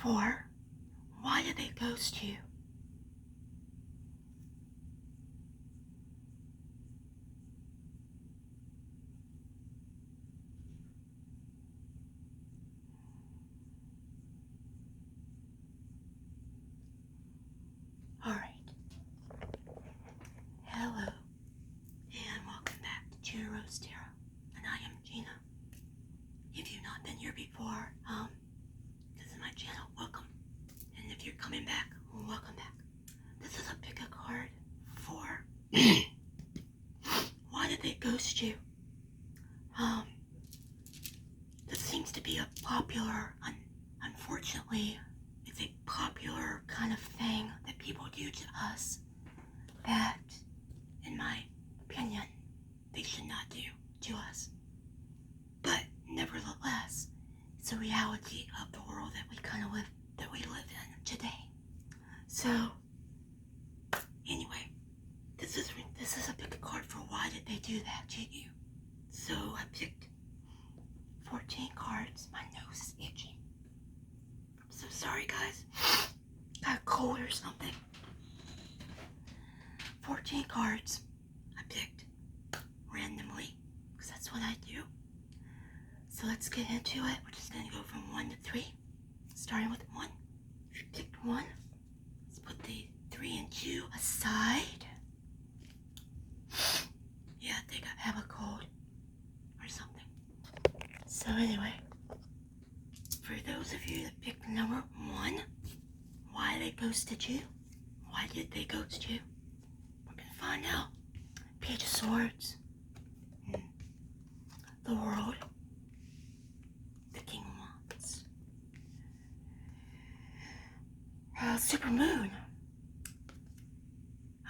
before. Why did they ghost you? Alright. Hello. And welcome back to Tudorrosetarot. And I am Gina. If you've not been here before, this is my channel. Welcome. And if you're coming back, welcome back. This is a pick a card for why did they ghost you? This seems to be a popular, unfortunately, it's a popular kind of thing that people do to us that, in my opinion, they should not do to us. But nevertheless, it's a reality of the world that we live in today. So, anyway, this is a pick a card for why did they do that to you. So I picked 14 cards. My nose is itchy. I'm so sorry, guys. Got a cold or something. 14 cards I picked randomly, because that's what I do. So let's get into it. We're just going to go from 1 to 3, starting with 1. If you picked 1, let's put the 3 and 2 aside. Yeah, I think I have a cold or something. So anyway, for those of you that picked number 1, why they ghosted you? Why did they ghost you? We're going to find out. Page of Swords. The World. The King of Wands. Super Moon.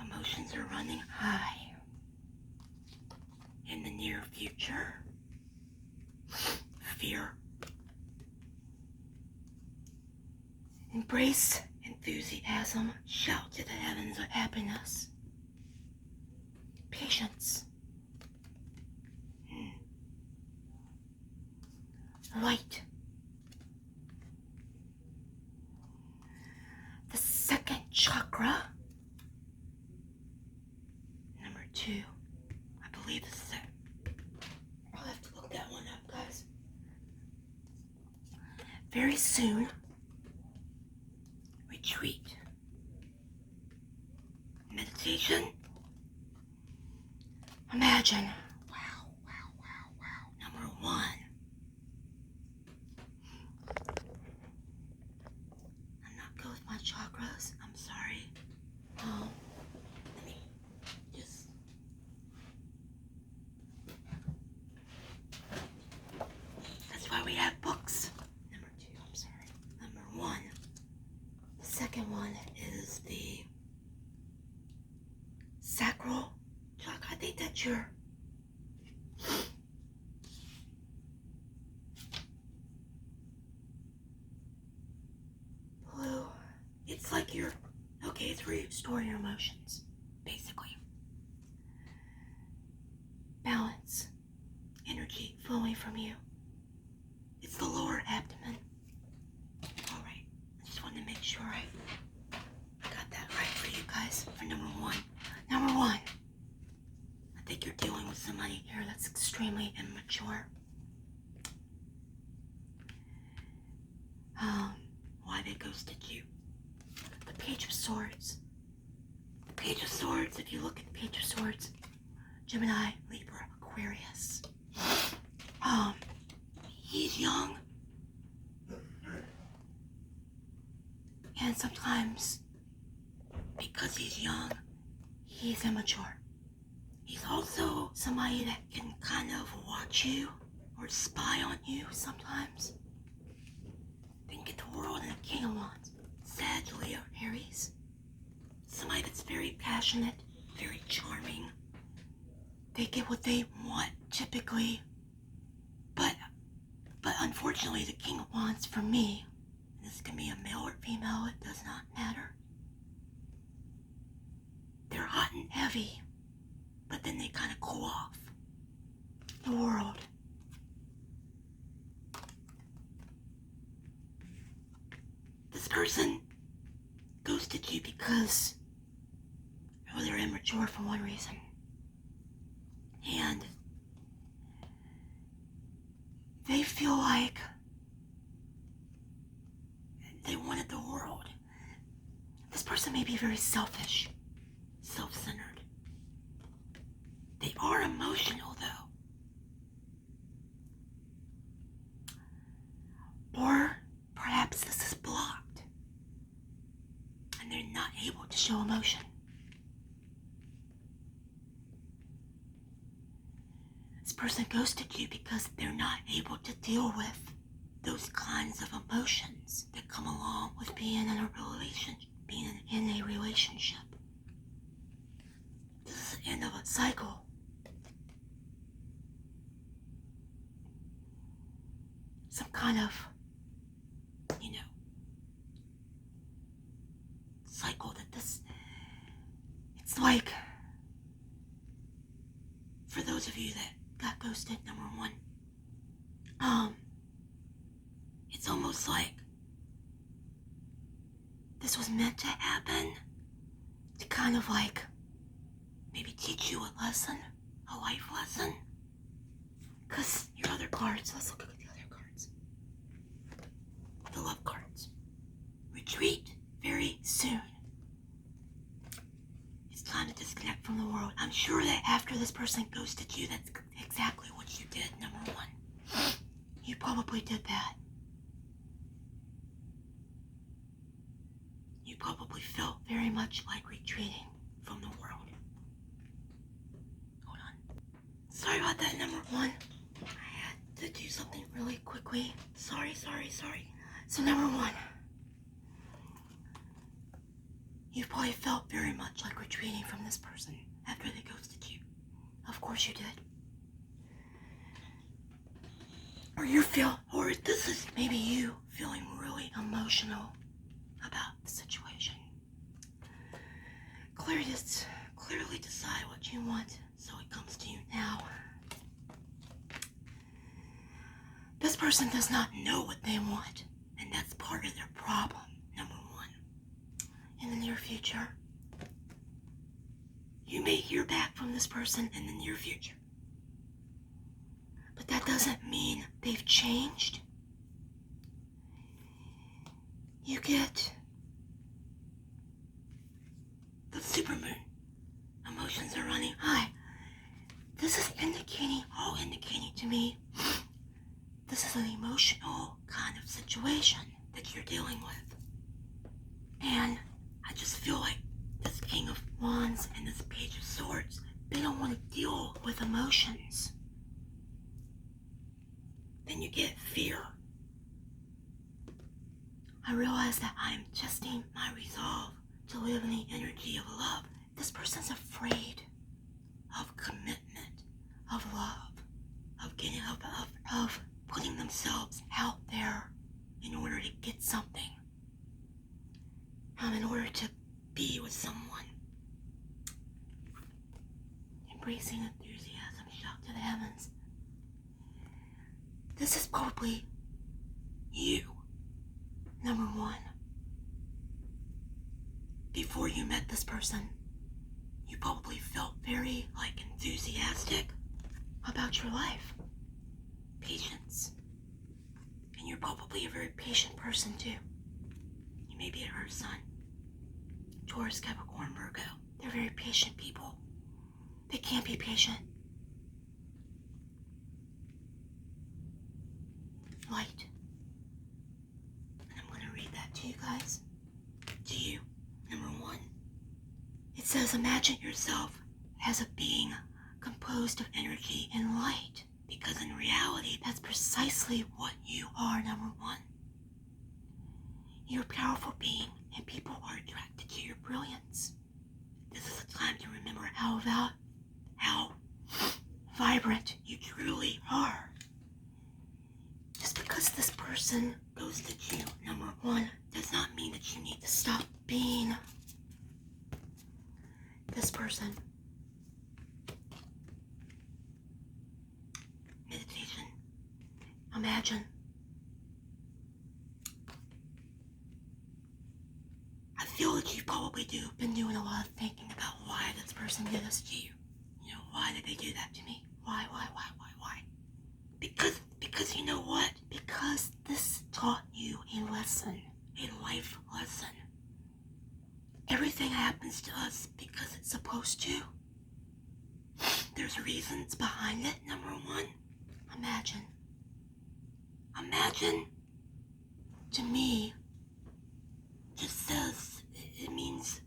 Emotions are running high. In the near future. Fear. Embrace enthusiasm. Shout to the heavens of happiness. Patience. Light. The second chakra. Number 2. I believe this is it. I'll have to look that one up, guys. Very soon. Retreat. Meditation. Imagine. Wow. Number 1. I'm not good with my chakras. I'm sorry. Let me just... That's why we have books. Number 2, I'm sorry. Number 1. The second one is the sacral chakra. I think that's your... blue. It's like your... okay, it's where you store your emotions, basically. Balance. Energy flowing from you. It's the lower abdomen. Alright, I just wanted to make sure I got that right for you guys for number 1. Number 1. I think you're dealing with somebody here that's extremely immature. Why they ghosted you. The Page of Swords. The Page of Swords, if you look at the Page of Swords, Gemini, Libra, Aquarius. He's young. And sometimes, because he's young, he's immature. He's also somebody that can kind of watch you or spy on you sometimes. Think of the World and the King of Wands. Sag, Leo, Aries. Somebody that's very passionate, very charming. They get what they want, typically. But unfortunately, the King of Wands, for me, this can be a male or female, it does not matter. They're hot and heavy, but then they kind of cool off. The World. person ghosted you because they're immature for one reason. And they feel like they wanted the world. This person may be very selfish, self-centered. They are emotional, though. Or perhaps this is blocked, and they're not able to show emotion. This person ghosted you because they're not able to deal with those kinds of emotions that come along with being in a relationship. This is the end of a cycle. Some kind of, cycle it's like, for those of you that got ghosted, number one, it's almost like this was meant to happen to kind of like maybe teach you a lesson, a life lesson. Because your other cards, let's look at the other cards. The love cards. Retreat very soon. It's time to disconnect from the world. I'm sure that after this person ghosted you, that's exactly what you did, number one. You probably did that. You probably felt very much like retreating from the world. Hold on. Sorry about that, number one. I had to do something really quickly. Sorry. So number one, you probably felt very much like retreating from this person after they ghosted you. Of course you did. Or this is maybe you feeling really emotional about the situation. Clearly decide what you want, so it comes to you now. This person does not know what they want, and that's part of their problem, number one. In the near future, you may hear back from this person in the near future. But that doesn't mean they've changed. You get the supermoon. Emotions are running high. This is all indicating to me, this is an emotional kind of situation that you're dealing with. And I just feel like this King of Wands and this Page of Swords, they don't want to deal with emotions. Then you get fear. I realize that I am testing my resolve to live in the energy of love. This person's afraid of commitment, of love, of getting of putting themselves out there in order to get something. In order to be with someone. Embracing enthusiasm, shout to the heavens. This is probably you, number one. Before you met this person, you probably felt very, enthusiastic about your life. Patience. And you're probably a very patient person, too. You may be an Earth sign. Taurus, Capricorn, Virgo. They're very patient people. They can't be patient. Light. And I'm going to read that to you guys. To you. Number one. It says, imagine yourself as a being composed of energy and light. Because in reality, that's precisely what you are, number one. You're a powerful being, and people are attracted to your brilliance. This is a time to remember how vibrant you truly are. Just because this person ghosted you, number one, does not mean that you need to stop being this person. Meditation. feel that you probably been doing a lot of thinking about why this person did this to you. You know, why did they do that to me? Why? Because you know what? Because this taught you a lesson, a life lesson. Everything happens to us because it's supposed to. There's reasons behind it. Number one, imagine, to me, just says, it means,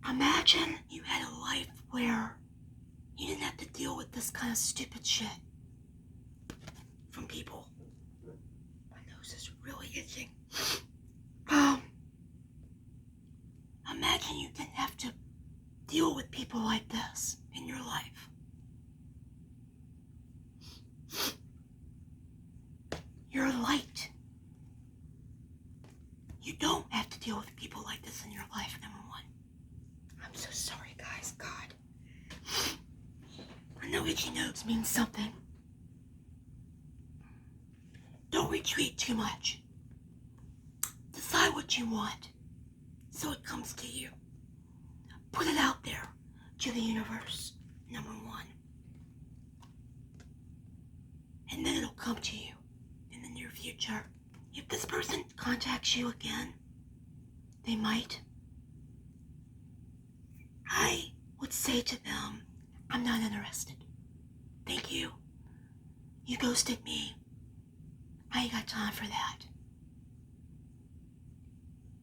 imagine you had a life where you didn't have to deal with this kind of stupid shit from people. My nose is really itching. Imagine you didn't have to deal with people like this in your life. You're light. You don't have to deal with people like this in your life, number one. I'm so sorry, guys. God. I know itchy nose means something. Don't retreat too much. Decide what you want so it comes to you. Put it out there to the universe, number one. And then it'll come to you in the near future. If this person contacts you again, they might. I would say to them, I'm not interested. Thank you. You ghosted me. I ain't got time for that.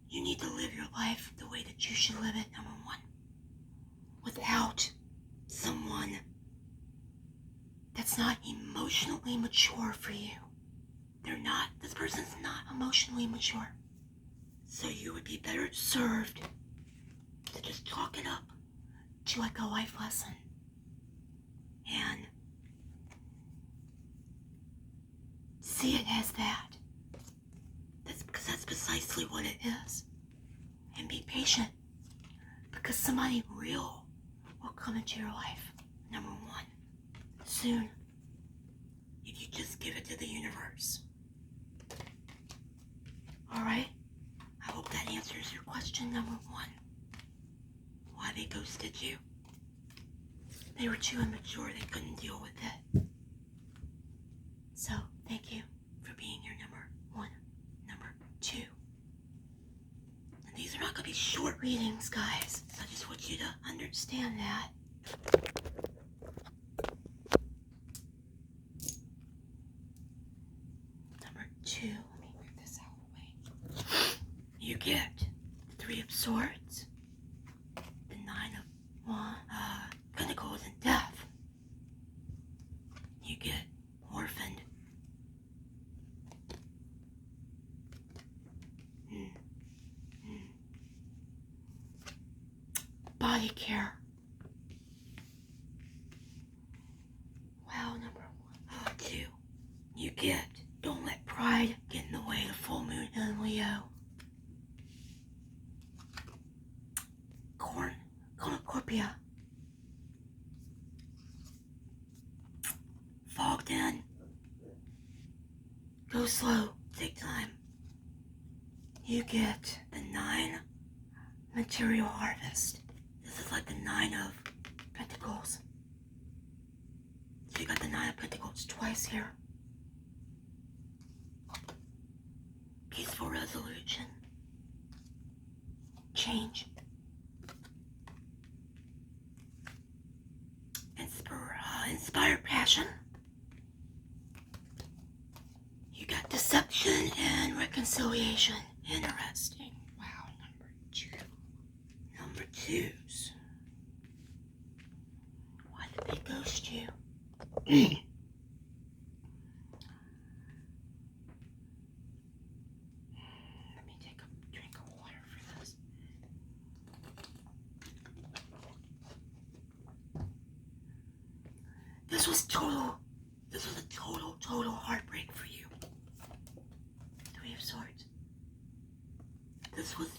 You need to live your life the way that you should live it, number one. Without someone that's not emotionally mature for you. They're not. This person's not emotionally mature. So you would be better served to just chalk it up to like a life lesson. And see it as that. Because that's precisely what it is. And be patient. Because somebody real will come into your life, number one, soon. If you just give it to the universe. Alright? I hope that answers your question, number one. Why they ghosted you. They were too immature, they couldn't deal with it. So, thank you for being your number one. Number two. And these are not going to be short readings, guys. So I just want you to understand that. Number two, let me move this out of the way. You get the Three of Swords, the Nine of Pentacles and Death. You get Orphaned. Body care. Wow, number one. Two. You get Don't Let Pride Get in the Way of Full Moon in Leo. Cornucopia. Fogged in. Go slow. Take time. You get the 9 Material Harvest. This is like the 9 of Pentacles. So you got the 9 of Pentacles twice here. Peaceful resolution. Change. Inspire passion. You got deception and reconciliation. Interesting. Wow, number two. Number twos. Why did they ghost you? Let me take a drink of water for this. This was a total heartbreak for you. Three of Swords. This was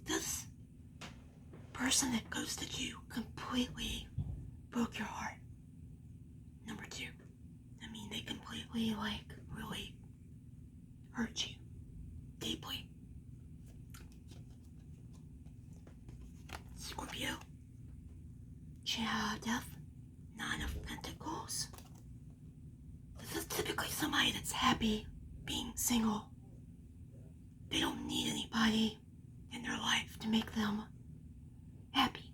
this person that ghosted you completely broke your heart. Number two. I mean, they completely, really hurt you deeply. Scorpio, Death, 9 of Pentacles. This is typically somebody that's happy being single. They don't need anybody in their life to make them happy.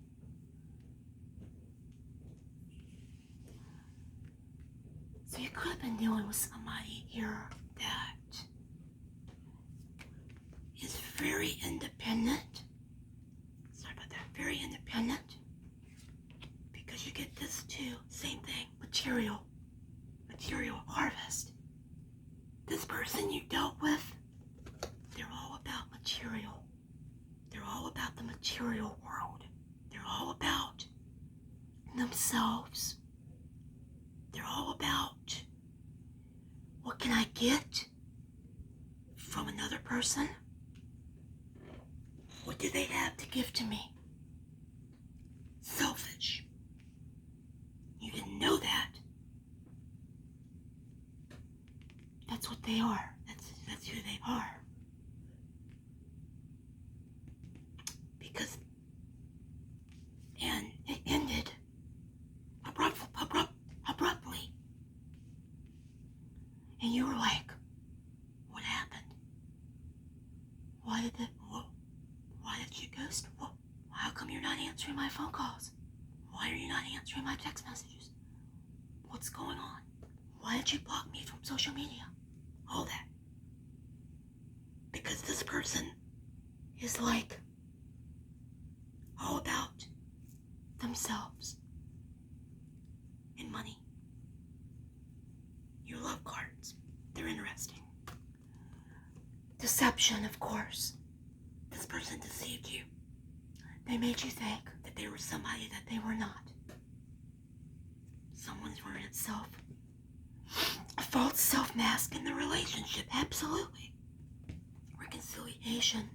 So you could have been dealing with somebody here that is very independent. Sorry about that. Very independent. Because you get this too. Same thing. Material harvest. This person you dealt with, they're all about material. They're all about the material world. They're all about themselves. They're all about, what can I get from another person? What do they have to give to me? Selfish. You didn't know that. That's what they are. That's who they are. And it ended abruptly. And you were like, what happened? Why did you ghost? How come you're not answering my phone calls? Why are you not answering my text messages? What's going on? Why did you block me from social media? All that. Because this person is like all about themselves and money. Your love cards, they're interesting. Deception, of course. This person deceived you. They made you think that they were somebody that they were not. Someone's wearing itself. A false self-mask in the relationship, absolutely. Reconciliation.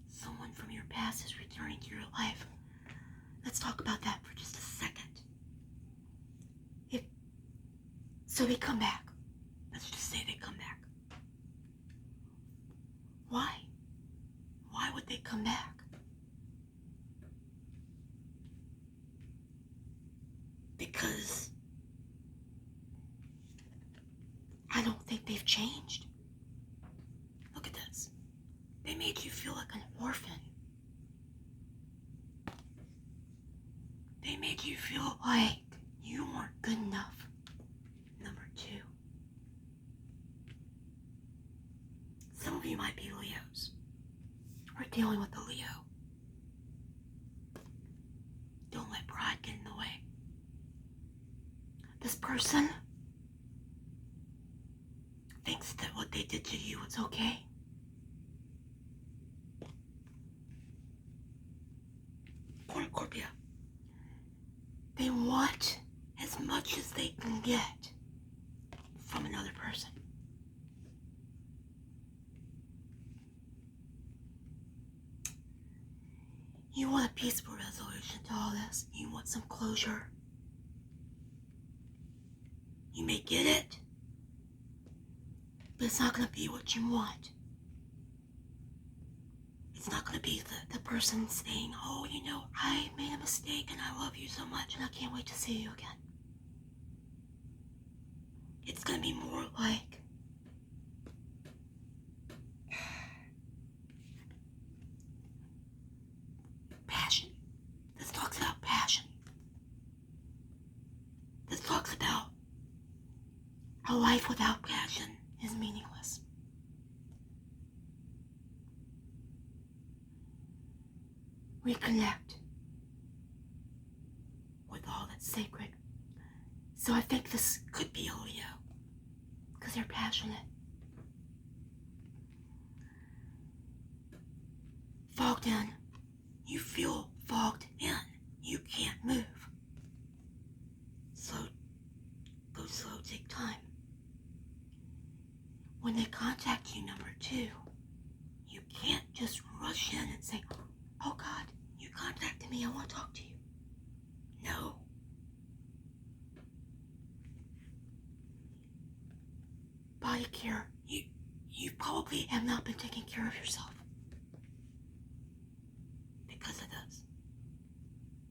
Someone from your past is returning to your life. Let's talk about that for just a second. So they come back. Let's just say they come back. Why? Why would they come back? Because I don't think they've changed. Look at this. They made you feel like an orphan. They made you feel like you weren't good enough. Number 2. Some of you might be Leos. We're dealing with a Leo. Don't let pride get in the way. This person thinks that what they did to you was okay. Cornucopia. They want as much as they can get from another person. You want a peaceful resolution to all this. You want some closure. You may get it, but it's not going to be what you want. It's not going to be the person saying, oh, I made a mistake and I love you so much and I can't wait to see you again. It's going to be more like, passion. This talks about passion. This talks about a life without passion is meaningless. Reconnect with all that's sacred. So I think this could be a Leo, because they're passionate. Fogged in. You feel fogged in. You can't move. Slow. Go slow, take time. When they contact you, number 2, you can't just rush in and say, oh God, you contacted me, I want to talk to you. No. Body care. You probably have not been taking care of yourself. Because of this.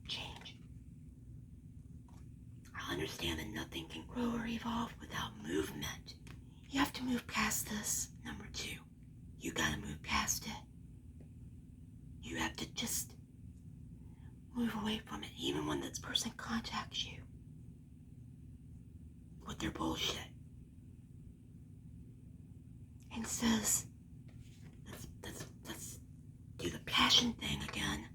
Change. I understand that nothing can grow or evolve without movement. You have to move past this. Number 2. You gotta move past it. You have to just move away from it. Even when this person contacts you with their bullshit and says, let's do the passion thing again.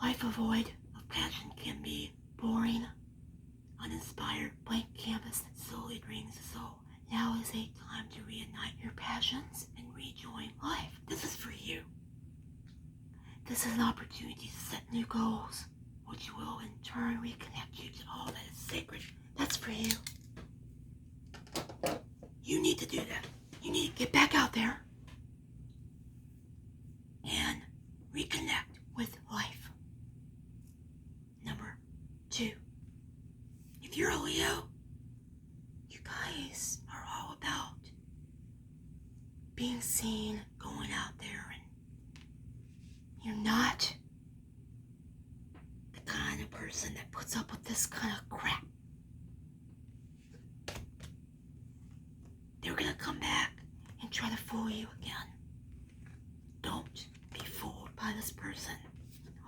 Life void of passion can be boring, uninspired, blank canvas that slowly drains the soul. Now is a time to reignite your passions and rejoin life. This is for you. This is an opportunity to set new goals, which will in turn reconnect you to all that is sacred. That's for you. You need to do that. You need to get back out there and reconnect with life. Number 2. If you're a Leo, you guys are all about being seen, going out there, and you're not the kind of person that puts up with this kind of crap. They're gonna come back and try to fool you again. Don't be fooled by this person.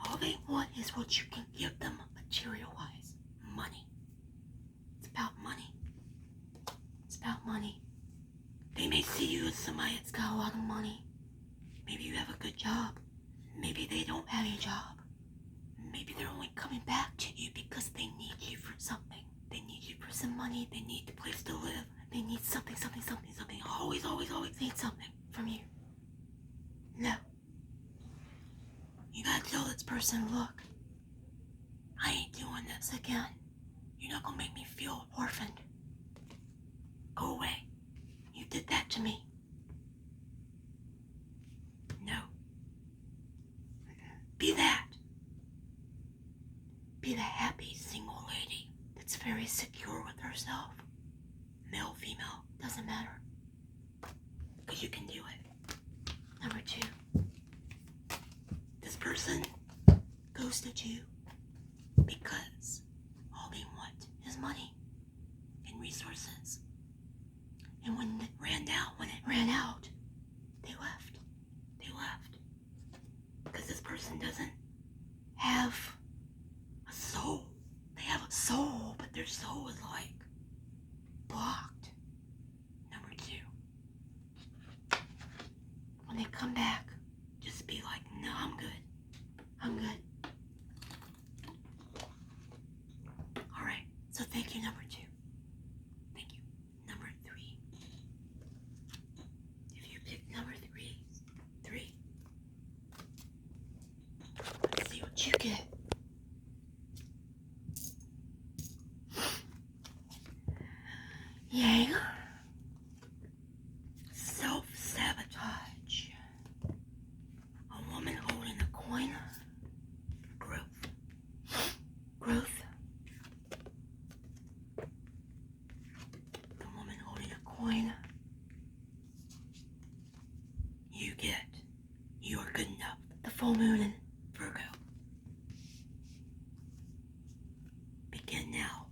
All they want is what you can give them material-wise. Money. It's about money. It's about money. They may see you as somebody that's got a lot of money. Maybe you have a good job. Maybe they don't have a job. Maybe they're only coming back to you because they need you for something. They need you for some money. They need a place to live. They need something. Always need something from you. No. You gotta tell this person, look, I ain't doing this again. You're not gonna make me feel orphaned. Go away. You did that to me. No. Be that. Be the happy single lady that's very secure with herself. Male, female, doesn't matter. Because you can do it. Number 2. This person ghosted you because all they want is money and resources. And when it ran out, they left. Because this person doesn't have a soul. They have a soul, but their soul is like blocked. Number 2. When they come back, just be like, no, I'm good. Alright, so thank you, number 2. Thank you. Number 3. If you pick number 3, let's see what you get. Yang. Self-sabotage. A woman holding a coin. Growth. The woman holding a coin. You are good enough. The full moon in Virgo. Begin now.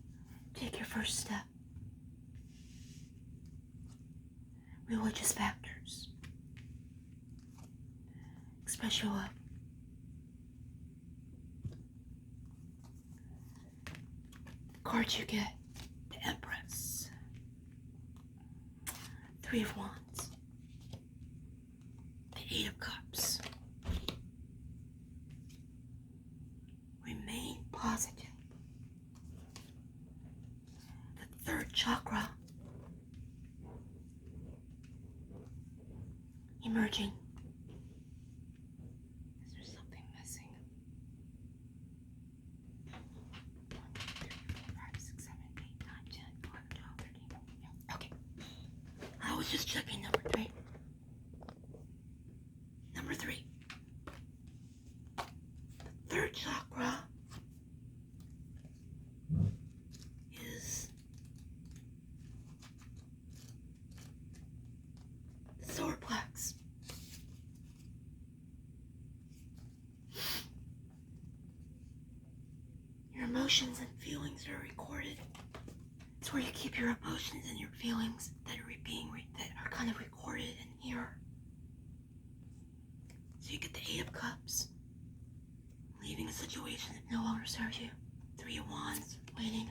Take your first step. Religious factors. Express your love. Cards you get. The Empress. 3 of Wands. The 8 of Cups. Remain positive. The 3rd chakra. Emerging. Is there something missing? 1, 2, 3, 4, 5, 6, 7, 8, 9, 10, 11, 12, 13, 14. Yeah. Okay. I was just checking number 3. Number 3. The 3rd chakra is emotions and feelings are recorded. It's where you keep your emotions and your feelings that are kind of recorded in here. So you get the 8 of Cups, leaving a situation that no longer serves you. 3 of Wands, waiting.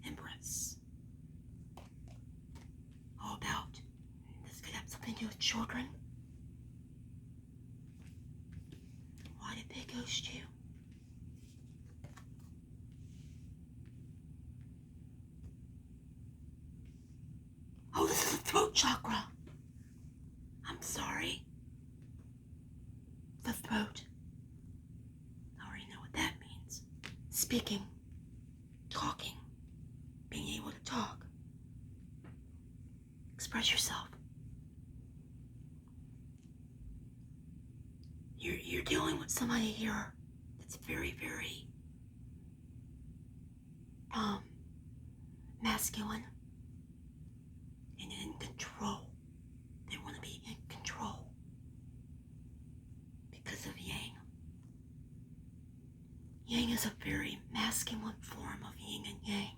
Empress. All about. This could have something to do with children. Why did they ghost you? Oh, this is a throat chakra. I'm sorry. The throat. I already know what that means. Speaking. Talking. Being able to talk. Express yourself. You're dealing with somebody here that's very, very masculine and in control. They want to be in control because of Yang. Yang is a very masculine form of Yin and Yang.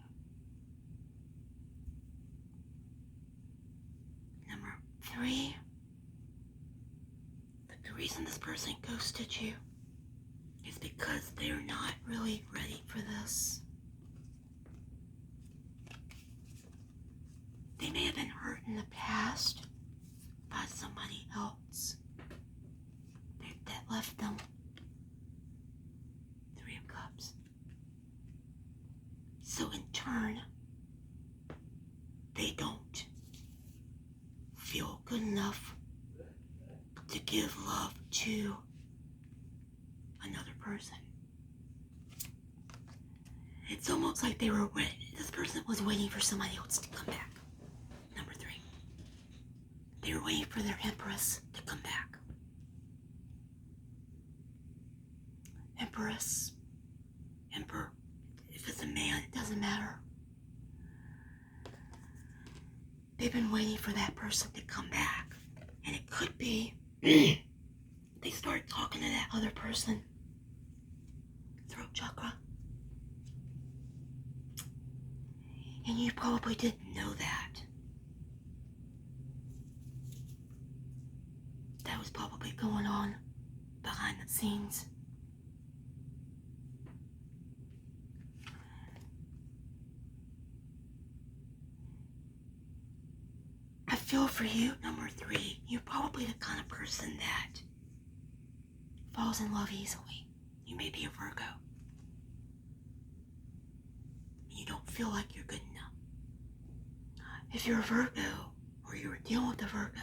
Number 3, the reason this person ghosted you is because they're not really ready for this. They may have been hurt in the past by somebody else that left them. 3 of Cups. So in turn, they don't feel good enough to give love to another person. It's almost like this person was waiting for somebody else to come back. Number 3. They were waiting for their Empress to come back. Empress, Emperor, if it's a man, it doesn't matter. They've been waiting for that person to come back. And it could be they started talking to that other person. Throat chakra. And you probably didn't know that. That was probably going on behind the scenes. I feel for you, number 3. You're probably the kind of person that falls in love easily. You may be a Virgo. You don't feel like you're good enough. If you're a Virgo, or you're dealing with a Virgo,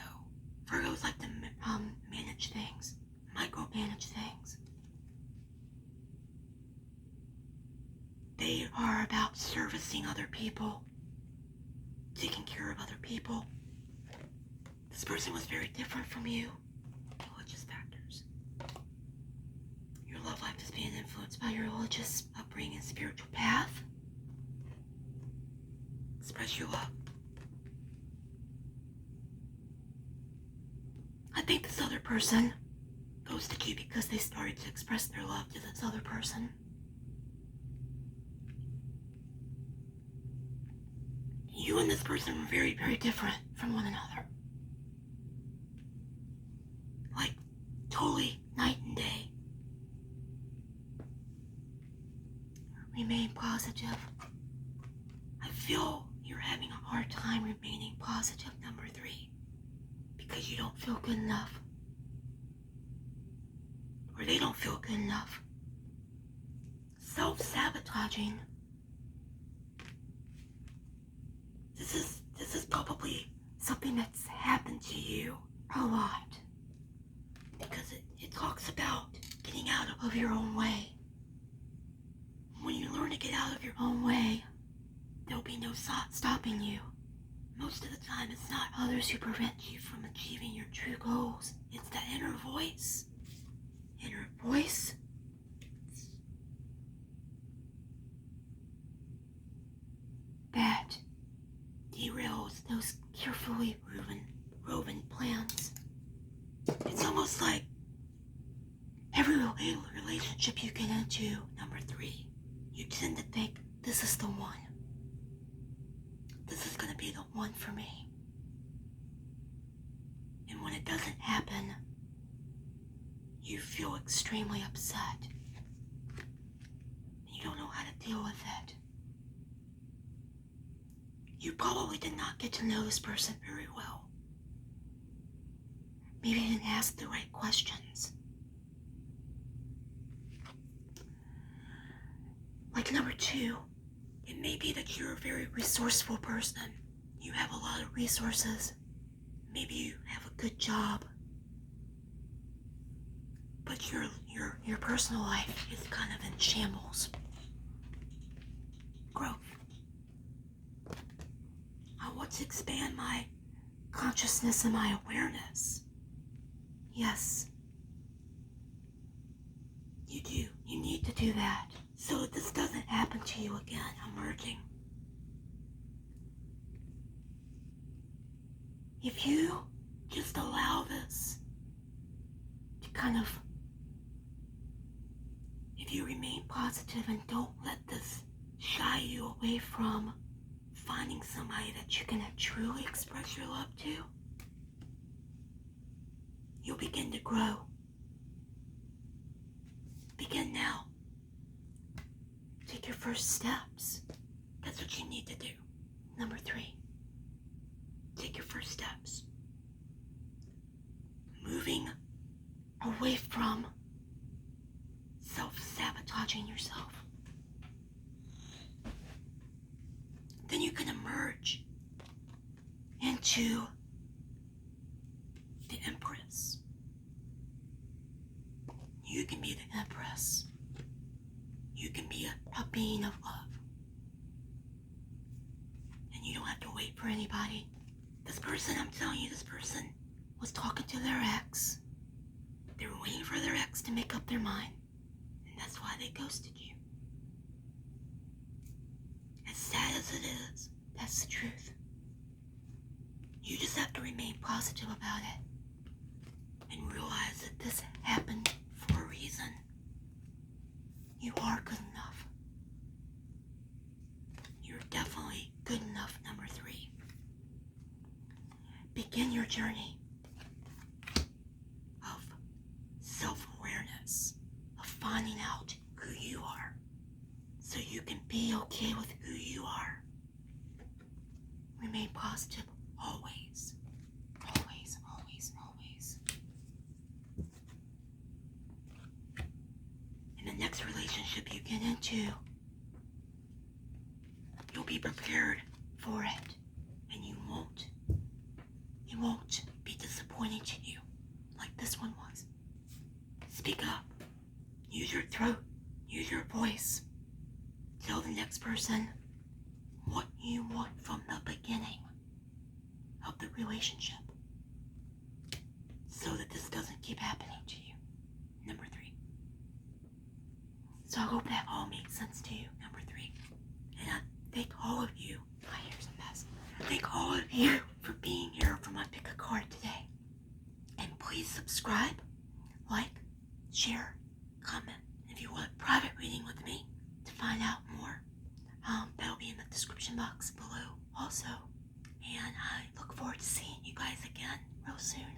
Virgos like to manage things, micromanage things. They are about servicing other people, taking care of other people. This person was very different from you. Religious factors. Your love life is being influenced by your religious upbringing and spiritual path. Express your love. I think this other person ghosted you because they started to express their love to this other person. You and this person were very, very different from one another. Like, totally night and day. Remain positive. I feel you're having a hard time remaining positive, number 3, because you don't feel good enough. Or they don't feel good enough. Self-sabotaging. This is probably something that's happened to you a lot. Because it talks about getting out of your own way. When you learn to get out of your own way, there'll be no stopping you. Most of the time, it's not others who prevent you from achieving your true goals. It's that inner voice. Inner voice that derails those carefully woven plans. It's almost like every relationship you get into, number 3, tend to think, this is the one. This is going to be the one for me. And when it doesn't happen, you feel extremely upset. You don't know how to deal with it. You probably did not get to know this person very well. Maybe you didn't ask the right questions. Like number 2, it may be that you're a very resourceful person. You have a lot of resources. Maybe you have a good job. But your personal life is kind of in shambles. Growth. I want to expand my consciousness and my awareness. Yes. You do. You need to do that so that this doesn't happen to you again. Emerging. If you just allow this to if you remain positive and don't let this shy you away from finding somebody that you can truly express your love to, you'll begin to grow. Begin now. Take your first steps. That's what you need to do. Number 3. Take your first steps. Moving away from self-sabotaging yourself. Then you can emerge into the Empress. You can be the Empress. You can be a being of love. And you don't have to wait for anybody. This person, I'm telling you, this person was talking to their ex. They were waiting for their ex to make up their mind. And that's why they ghosted you. As sad as it is, that's the truth. You just have to remain positive about it. And realize that this happened for a reason. You are good enough. You're definitely good enough, number 3. Begin your journey of self-awareness, of finding out who you are, so you can be okay with who you are. Remain positive always. Always, always, always. In the next relationship you get into, you'll be prepared for it, and you won't. It won't be disappointing to you like this one was. Speak up. Use your throat. Use your voice. Tell the next person what you want from the beginning of the relationship, so that this doesn't keep happening to you. Number 3. So I hope that all makes sense to you. Number 3. And I thank all of you. My hair's a mess. I thank all of you for being here for my pick a card today. And please subscribe, like, share, comment. If you want a private reading with me to find out more, that'll be in the description box below also. And I look forward to seeing you guys again real soon.